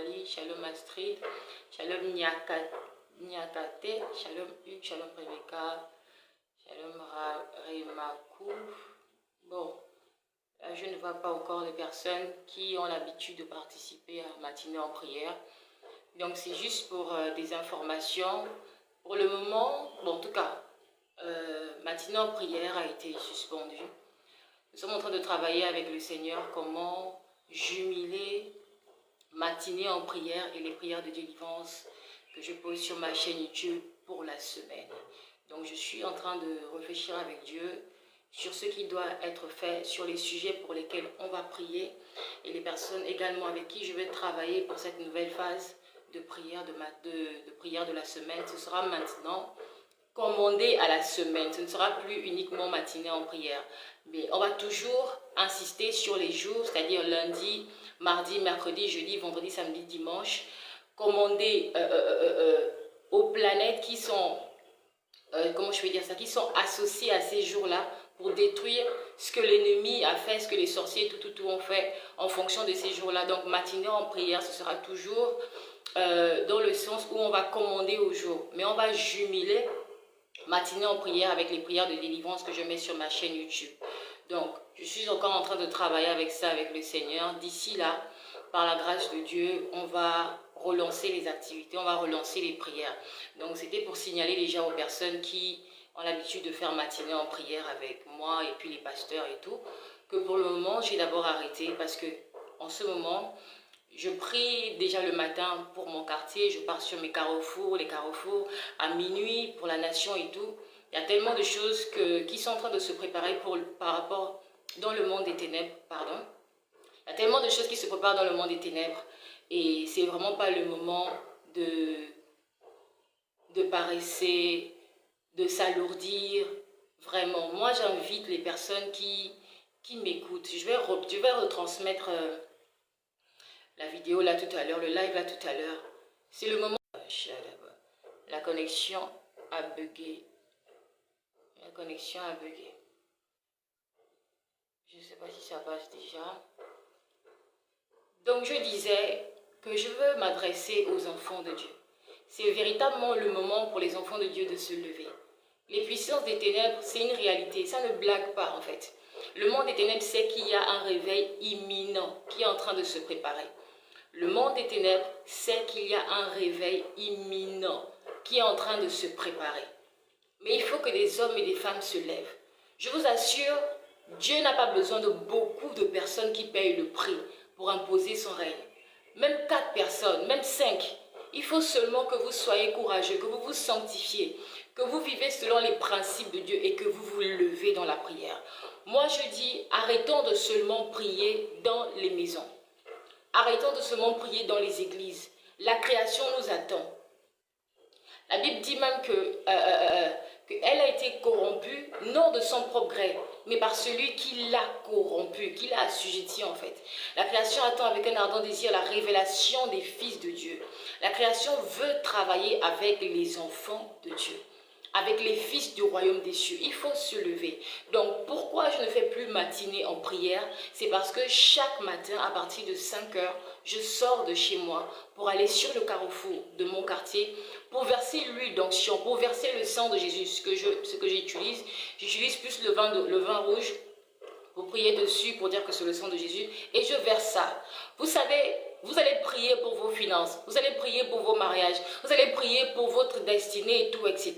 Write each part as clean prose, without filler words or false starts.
Wally, Shalom Astrid, Shalom Nyakate, Shalom Hugues, Shalom Rebecca, Shalom Remakou. Bon, là, je ne vois pas encore les personnes qui ont l'habitude de participer à matinée en prière. Donc c'est juste pour des informations. Pour le moment, bon, en tout cas, matinée en prière a été suspendue. Nous sommes en train de travailler avec le Seigneur comment jumeler matinée en prière et les prières de délivrance que je pose sur ma chaîne YouTube pour la semaine. Donc je suis en train de réfléchir avec Dieu sur ce qui doit être fait, sur les sujets pour lesquels on va prier et les personnes également avec qui je vais travailler pour cette nouvelle phase de prière de la semaine. Ce sera maintenant commandé à la semaine. Ce ne sera plus uniquement matinée en prière. Mais on va toujours insister sur les jours, c'est-à-dire lundi, mardi, mercredi, jeudi, vendredi, samedi, dimanche. Commander aux planètes qui sont, comment je vais dire ça, qui sont associées à ces jours-là pour détruire ce que l'ennemi a fait, ce que les sorciers tout ont fait en fonction de ces jours-là. Donc matinée en prière, ce sera toujours dans le sens où on va commander au jour. Mais on va jumeler matinée en prière avec les prières de délivrance que je mets sur ma chaîne YouTube. Donc, je suis encore en train de travailler avec ça, avec le Seigneur. D'ici là, par la grâce de Dieu, on va relancer les activités, on va relancer les prières. Donc, c'était pour signaler déjà aux personnes qui ont l'habitude de faire matinée en prière avec moi et puis les pasteurs et tout, que pour le moment, j'ai d'abord arrêté parce que en ce moment, je prie déjà le matin pour mon quartier, je pars sur mes carrefours, les carrefours à minuit pour la nation et tout. Il y a tellement de choses qui sont en train de se préparer par rapport dans le monde des ténèbres, pardon. Il y a tellement de choses qui se préparent dans le monde des ténèbres et c'est vraiment pas le moment de paresser, de s'alourdir. Vraiment, moi j'invite les personnes qui m'écoutent. Je vais retransmettre la vidéo là tout à l'heure, le live là tout à l'heure. C'est le moment. La connexion a bugué. La connexion a bugué. Je ne sais pas si ça passe déjà. Donc je disais que je veux m'adresser aux enfants de Dieu. C'est véritablement le moment pour les enfants de Dieu de se lever. Les puissances des ténèbres, c'est une réalité. Ça ne blague pas en fait. Le monde des ténèbres sait qu'il y a un réveil imminent qui est en train de se préparer. Le monde des ténèbres sait qu'il y a un réveil imminent qui est en train de se préparer. Mais il faut que des hommes et des femmes se lèvent. Je vous assure, Dieu n'a pas besoin de beaucoup de personnes qui payent le prix pour imposer son règne. Même 4 personnes, même 5. Il faut seulement que vous soyez courageux, que vous vous sanctifiez, que vous vivez selon les principes de Dieu et que vous vous levez dans la prière. Moi je dis, arrêtons de seulement prier dans les maisons. Arrêtons de seulement prier dans les églises. La création nous attend. La Bible dit même qu'elle a été corrompue, non de son propre gré, mais par celui qui l'a corrompue, qui l'a assujettie en fait. La création attend avec un ardent désir la révélation des fils de Dieu. La création veut travailler avec les enfants de Dieu, avec les fils du royaume des cieux. Il faut se lever. Donc, pourquoi je ne fais plus matinée en prière? C'est parce que chaque matin, à partir de 5 heures, je sors de chez moi pour aller sur le carrefour de mon quartier, pour verser l'huile d'onction, pour verser le sang de Jésus, ce que j'utilise. J'utilise plus le vin rouge pour prier dessus, pour dire que c'est le sang de Jésus, et je verse ça. Vous savez, vous allez prier pour vos finances, vous allez prier pour vos mariages, vous allez prier pour votre destinée et tout, etc.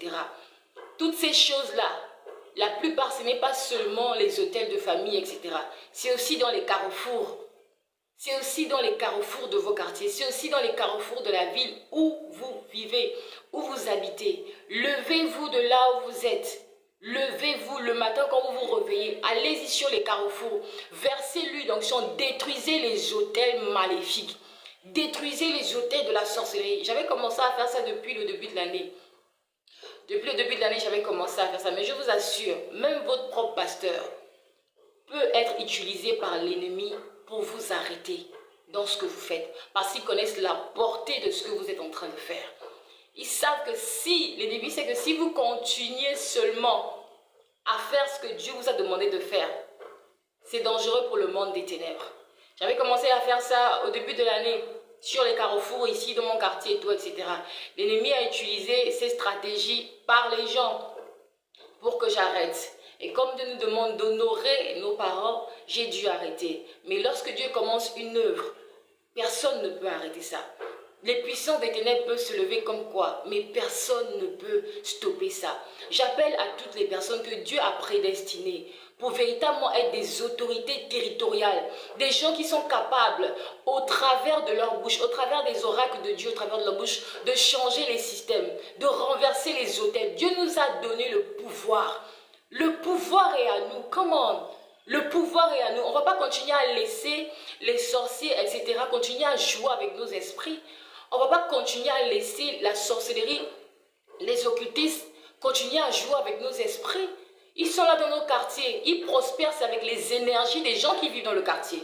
Toutes ces choses-là, la plupart, ce n'est pas seulement les hôtels de famille, etc. C'est aussi dans les carrefours. C'est aussi dans les carrefours de vos quartiers. C'est aussi dans les carrefours de la ville où vous vivez, où vous habitez. Levez-vous de là où vous êtes. Levez-vous le matin quand vous vous réveillez. Allez-y sur les carrefours. Versez l'huile d'onction. Détruisez les hôtels maléfiques. Détruisez les hôtels de la sorcellerie. J'avais commencé à faire ça depuis le début de l'année. Depuis le début de l'année, j'avais commencé à faire ça. Mais je vous assure, même votre propre pasteur peut être utilisé par l'ennemi pour vous arrêter dans ce que vous faites. Parce qu'ils connaissent la portée de ce que vous êtes en train de faire. Ils savent que l'ennemi sait que si vous continuez seulement à faire ce que Dieu vous a demandé de faire, c'est dangereux pour le monde des ténèbres. J'avais commencé à faire ça au début de l'année. sur les carrefours ici dans mon quartier et tout, etc. L'ennemi a utilisé ces stratégies par les gens pour que j'arrête. Et comme Dieu nous demande d'honorer nos parents, j'ai dû arrêter. Mais lorsque Dieu commence une œuvre, personne ne peut arrêter ça. Les puissances des ténèbres peuvent se lever comme quoi, mais personne ne peut stopper ça. J'appelle à toutes les personnes que Dieu a prédestinées pour véritablement être des autorités territoriales, des gens qui sont capables, au travers de leur bouche, au travers des oracles de Dieu, au travers de leur bouche, de changer les systèmes, de renverser les autels. Dieu nous a donné le pouvoir. Le pouvoir est à nous. Comment? Le pouvoir est à nous. On ne va pas continuer à laisser les sorciers, etc., continuer à jouer avec nos esprits. On ne va pas continuer à laisser la sorcellerie, les occultistes, continuer à jouer avec nos esprits. Ils sont là dans nos quartiers. Ils prospèrent, c'est avec les énergies des gens qui vivent dans le quartier.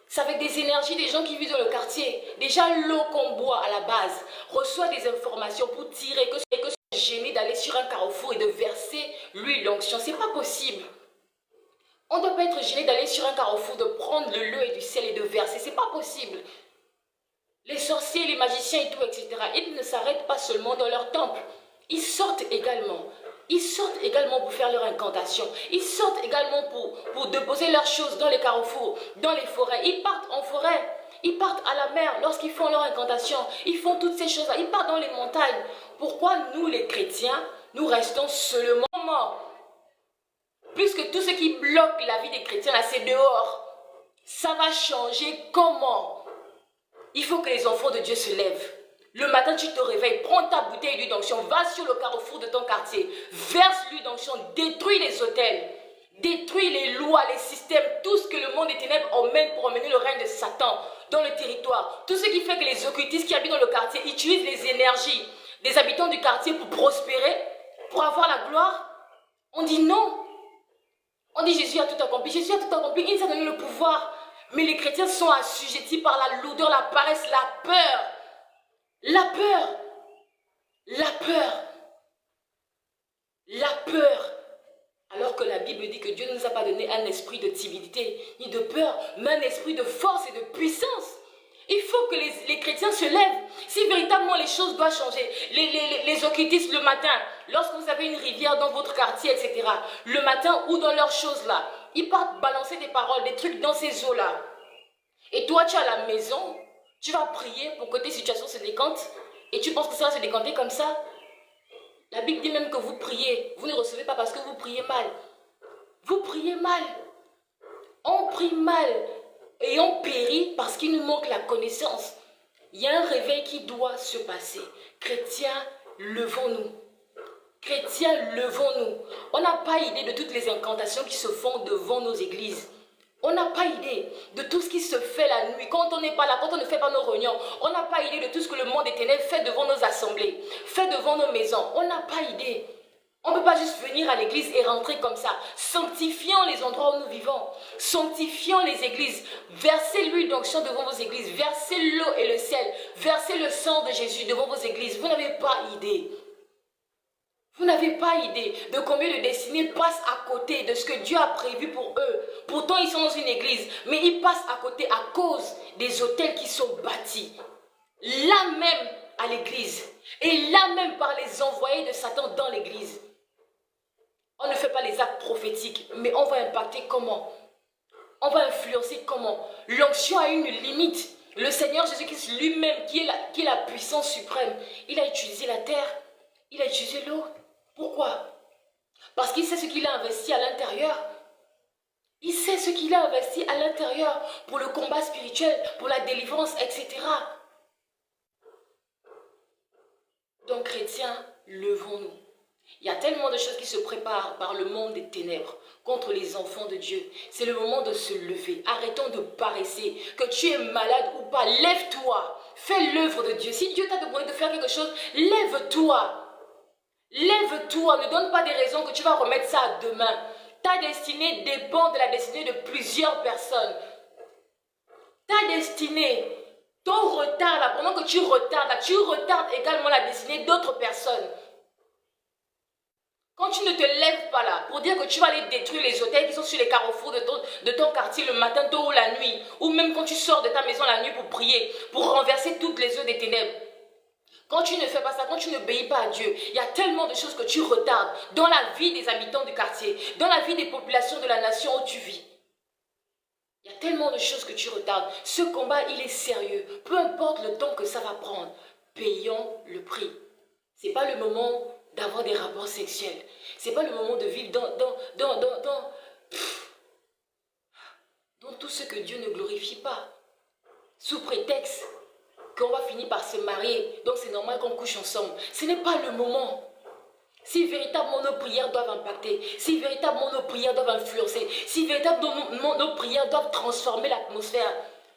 C'est avec des énergies des gens qui vivent dans le quartier. Déjà, l'eau qu'on boit à la base reçoit des informations pour tirer que c'est gêné d'aller sur un carrefour et de verser l'huile d'onction. Ce n'est pas possible. On ne doit pas être gêné d'aller sur un carrefour, de prendre le lait et du sel et de verser. Ce n'est pas possible. Les sorciers, les magiciens et tout, etc., ils ne s'arrêtent pas seulement dans leur temple. Ils sortent également. Ils sortent également pour faire leur incantation. Ils sortent également pour déposer leurs choses dans les carrefours, dans les forêts. Ils partent en forêt. Ils partent à la mer lorsqu'ils font leur incantation. Ils font toutes ces choses-là. Ils partent dans les montagnes. Pourquoi nous, les chrétiens, nous restons seulement morts? Puisque tout ce qui bloque la vie des chrétiens, là, c'est dehors. Ça va changer comment? Il faut que les enfants de Dieu se lèvent. Le matin, tu te réveilles, prends ta bouteille d'huile d'onction, va sur le carrefour de ton quartier, verse l'huile d'onction, détruis les hôtels, détruis les lois, les systèmes, tout ce que le monde des ténèbres emmène pour emmener le règne de Satan dans le territoire. Tout ce qui fait que les occultistes qui habitent dans le quartier utilisent les énergies des habitants du quartier pour prospérer, pour avoir la gloire. On dit non. On dit Jésus a tout accompli. Jésus a tout accompli, il nous a donné le pouvoir. Mais les chrétiens sont assujettis par la lourdeur, la paresse, la peur. La peur. La peur. La peur. Alors que la Bible dit que Dieu ne nous a pas donné un esprit de timidité, ni de peur, mais un esprit de force et de puissance. Il faut que les chrétiens se lèvent. Si véritablement les choses doivent changer, les occultistes le matin, lorsque vous avez une rivière dans votre quartier, etc., le matin ou dans leurs choses là, ils partent balancer des paroles, des trucs dans ces eaux-là. Et toi, tu es à la maison, tu vas prier pour que tes situations se décantent, et tu penses que ça va se décanter comme ça? La Bible dit même que vous priez, vous ne recevez pas parce que vous priez mal. Vous priez mal. On prie mal. Et on périt parce qu'il nous manque la connaissance. Il y a un réveil qui doit se passer. Chrétiens, levons-nous. Chrétiens, levons-nous. On n'a pas idée de toutes les incantations qui se font devant nos églises. On n'a pas idée de tout ce qui se fait la nuit. Quand on n'est pas là, quand on ne fait pas nos réunions, on n'a pas idée de tout ce que le monde des ténèbres fait devant nos assemblées, fait devant nos maisons. On n'a pas idée. On ne peut pas juste venir à l'église et rentrer comme ça. Sanctifions les endroits où nous vivons. Sanctifions les églises. Versez l'huile d'onction devant vos églises. Versez l'eau et le sel. Versez le sang de Jésus devant vos églises. Vous n'avez pas idée. Vous n'avez pas idée de combien de destinées passent à côté de ce que Dieu a prévu pour eux. Pourtant, ils sont dans une église, mais ils passent à côté à cause des hôtels qui sont bâtis. Là même à l'église. Et là même par les envoyés de Satan dans l'église. On ne fait pas les actes prophétiques, mais on va impacter comment? On va influencer comment? L'onction a une limite. Le Seigneur Jésus-Christ lui-même, qui est la puissance suprême, il a utilisé la terre, il a utilisé l'eau. Pourquoi? Parce qu'il sait ce qu'il a investi à l'intérieur. Il sait ce qu'il a investi à l'intérieur pour le combat spirituel, pour la délivrance, etc. Donc, chrétiens, levons-nous. Il y a tellement de choses qui se préparent par le monde des ténèbres contre les enfants de Dieu. C'est le moment de se lever. Arrêtons de paresser. Que tu es malade ou pas, lève-toi. Fais l'œuvre de Dieu. Si Dieu t'a demandé de faire quelque chose, lève-toi. Lève-toi. Ne donne pas des raisons que tu vas remettre ça à demain. Ta destinée dépend de la destinée de plusieurs personnes. Ta destinée, ton retard là, pendant que tu retardes également la destinée d'autres personnes. Quand tu ne te lèves pas là pour dire que tu vas aller détruire les hôtels qui sont sur les carrefours de ton quartier le matin tôt ou la nuit, ou même quand tu sors de ta maison la nuit pour prier, pour renverser toutes les œuvres des ténèbres, quand tu ne fais pas ça, quand tu n'obéis pas à Dieu, il y a tellement de choses que tu retardes dans la vie des habitants du quartier, dans la vie des populations de la nation où tu vis. Il y a tellement de choses que tu retardes. Ce combat, il est sérieux. Peu importe le temps que ça va prendre, payons le prix. Ce n'est pas le moment d'avoir des rapports sexuels. Ce n'est pas le moment de vivre dans tout ce que Dieu ne glorifie pas. Sous prétexte qu'on va finir par se marier, donc c'est normal qu'on couche ensemble. Ce n'est pas le moment. Si véritablement nos prières doivent impacter, si véritablement nos prières doivent influencer, si véritablement nos prières doivent transformer l'atmosphère,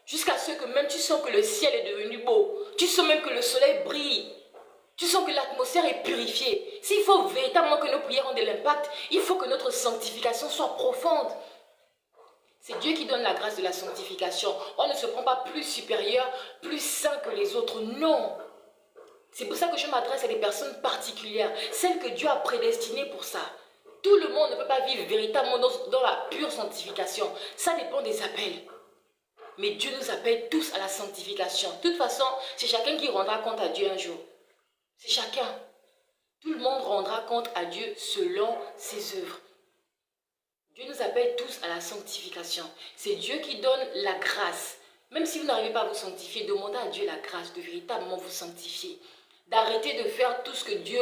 jusqu'à ce que même tu sens que le ciel est devenu beau, tu sens même que le soleil brille, tu sens que l'atmosphère est purifiée. S'il faut véritablement que nos prières ont de l'impact, il faut que notre sanctification soit profonde. C'est Dieu qui donne la grâce de la sanctification. On ne se prend pas plus supérieur, plus saint que les autres, non. C'est pour ça que je m'adresse à des personnes particulières, celles que Dieu a prédestinées pour ça. Tout le monde ne peut pas vivre véritablement dans la pure sanctification. Ça dépend des appels. Mais Dieu nous appelle tous à la sanctification. De toute façon, c'est chacun qui rendra compte à Dieu un jour. C'est chacun. Tout le monde rendra compte à Dieu selon ses œuvres. Dieu nous appelle tous à la sanctification. C'est Dieu qui donne la grâce. Même si vous n'arrivez pas à vous sanctifier, demandez à Dieu la grâce de véritablement vous sanctifier. D'arrêter de faire tout ce que Dieu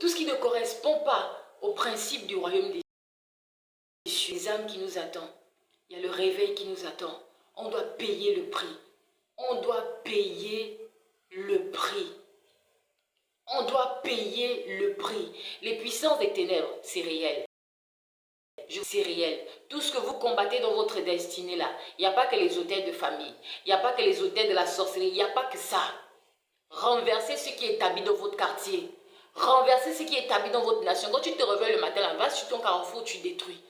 tout ce qui ne correspond pas au principe du royaume des cieux. Les âmes qui nous attendent. Il y a le réveil qui nous attend. On doit payer le prix. On doit payer le prix. On doit payer le prix. Les puissances des ténèbres, c'est réel. C'est réel. Tout ce que vous combattez dans votre destinée là, il n'y a pas que les hôtels de famille. Il n'y a pas que les hôtels de la sorcellerie. Il n'y a pas que ça. Renversez ce qui est établi dans votre quartier. Renversez ce qui est établi dans votre nation. Quand tu te réveilles le matin, là, va sur ton carrefour, tu détruis.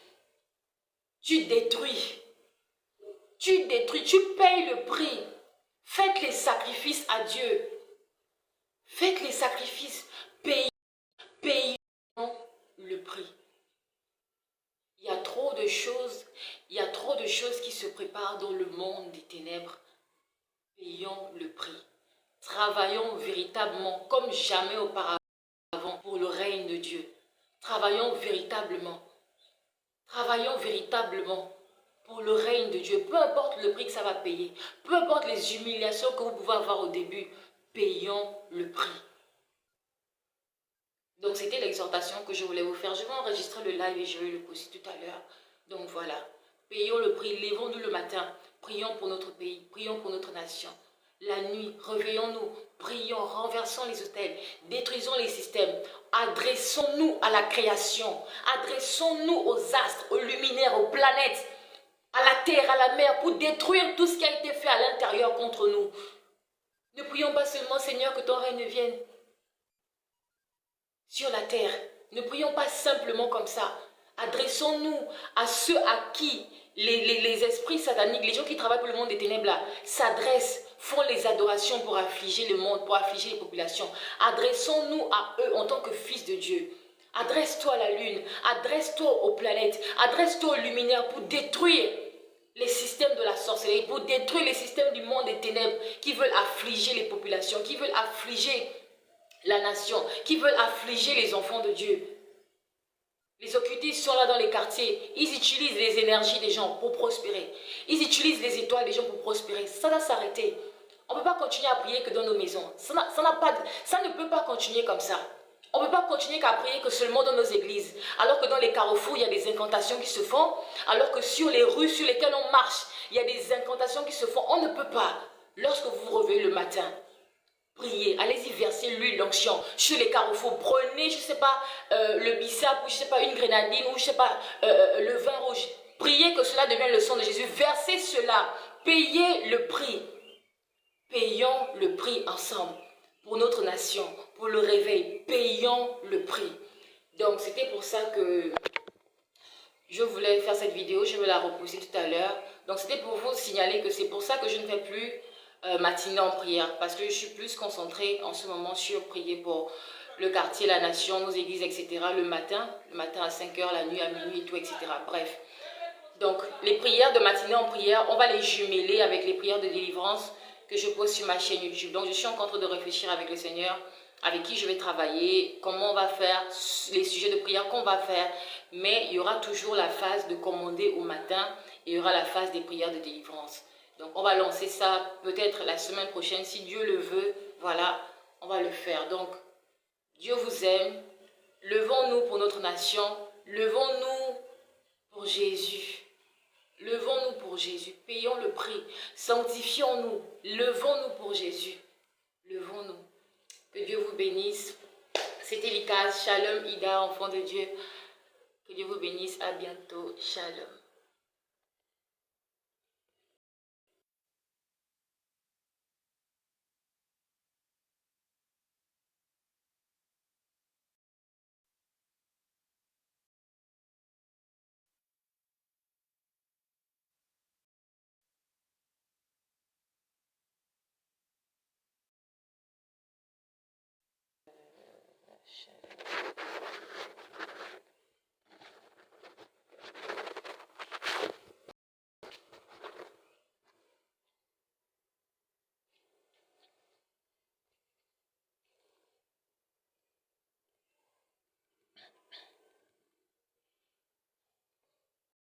Tu détruis. Tu détruis. Tu payes le prix. Faites les sacrifices à Dieu. Faites les sacrifices. Payons le prix. Il y a trop de choses. Il y a trop de choses qui se préparent dans le monde des ténèbres. Payons le prix. Travaillons véritablement comme jamais auparavant pour le règne de Dieu. Travaillons véritablement. Travaillons véritablement pour le règne de Dieu. Peu importe le prix que ça va payer. Peu importe les humiliations que vous pouvez avoir au début. Payons le prix. Donc c'était l'exhortation que je voulais vous faire. Je vais enregistrer le live et je vais le poster tout à l'heure. Donc voilà. Payons le prix. Lèvons-nous le matin. Prions pour notre pays. Prions pour notre nation. La nuit, réveillons-nous, prions, renversons les autels, détruisons les systèmes, adressons-nous à la création, adressons-nous aux astres, aux luminaires, aux planètes, à la terre, à la mer, pour détruire tout ce qui a été fait à l'intérieur contre nous. Ne prions pas seulement, Seigneur, que ton règne vienne sur la terre. Ne prions pas simplement comme ça. Adressons-nous à ceux à qui les esprits sataniques, les gens qui travaillent pour le monde des ténèbres là, s'adressent, font les adorations pour affliger le monde, pour affliger les populations. Adressons-nous à eux en tant que fils de Dieu. Adresse-toi à la lune, adresse-toi aux planètes, adresse-toi aux luminaires pour détruire les systèmes de la sorcellerie, pour détruire les systèmes du monde des ténèbres qui veulent affliger les populations, qui veulent affliger la nation, qui veulent affliger les enfants de Dieu. Les occultistes sont là dans les quartiers, ils utilisent les énergies des gens pour prospérer. Ils utilisent les étoiles des gens pour prospérer. Ça doit s'arrêter. On ne peut pas continuer à prier que dans nos maisons. Ça ne peut pas continuer comme ça. On ne peut pas continuer qu'à prier que seulement dans nos églises. Alors que dans les carrefours, il y a des incantations qui se font. Alors que sur les rues sur lesquelles on marche, il y a des incantations qui se font. On ne peut pas. Lorsque vous vous réveillez le matin, priez, allez-y verser l'huile d'onction sur les carrefours. Prenez, je ne sais pas, le bissap ou je ne sais pas, une grenadine ou je ne sais pas, le vin rouge. Priez que cela devienne le sang de Jésus. Versez cela. Payez le prix. Payons le prix ensemble pour notre nation, pour le réveil. Payons le prix. Donc, c'était pour ça que je voulais faire cette vidéo. Je vais la repousser tout à l'heure. Donc, c'était pour vous signaler que c'est pour ça que je ne fais plus matinée en prière. Parce que je suis plus concentrée en ce moment sur prier pour le quartier, la nation, nos églises, etc. le matin à 5 heures, la nuit à minuit et tout, etc. Bref. Donc, les prières de matinée en prière, on va les jumeler avec les prières de délivrance que je pose sur ma chaîne YouTube. Donc, je suis en train de réfléchir avec le Seigneur, avec qui je vais travailler, comment on va faire, les sujets de prière qu'on va faire. Mais il y aura toujours la phase de commander au matin et il y aura la phase des prières de délivrance. Donc, on va lancer ça peut-être la semaine prochaine, si Dieu le veut. Voilà, on va le faire. Donc, Dieu vous aime. Levons-nous pour notre nation. Levons-nous pour Jésus. Levons-nous pour Jésus. Payons le prix. Sanctifions-nous. Levons-nous pour Jésus. Levons-nous. Que Dieu vous bénisse. C'était Likaz. Shalom, Ida, enfant de Dieu. Que Dieu vous bénisse. À bientôt. Shalom.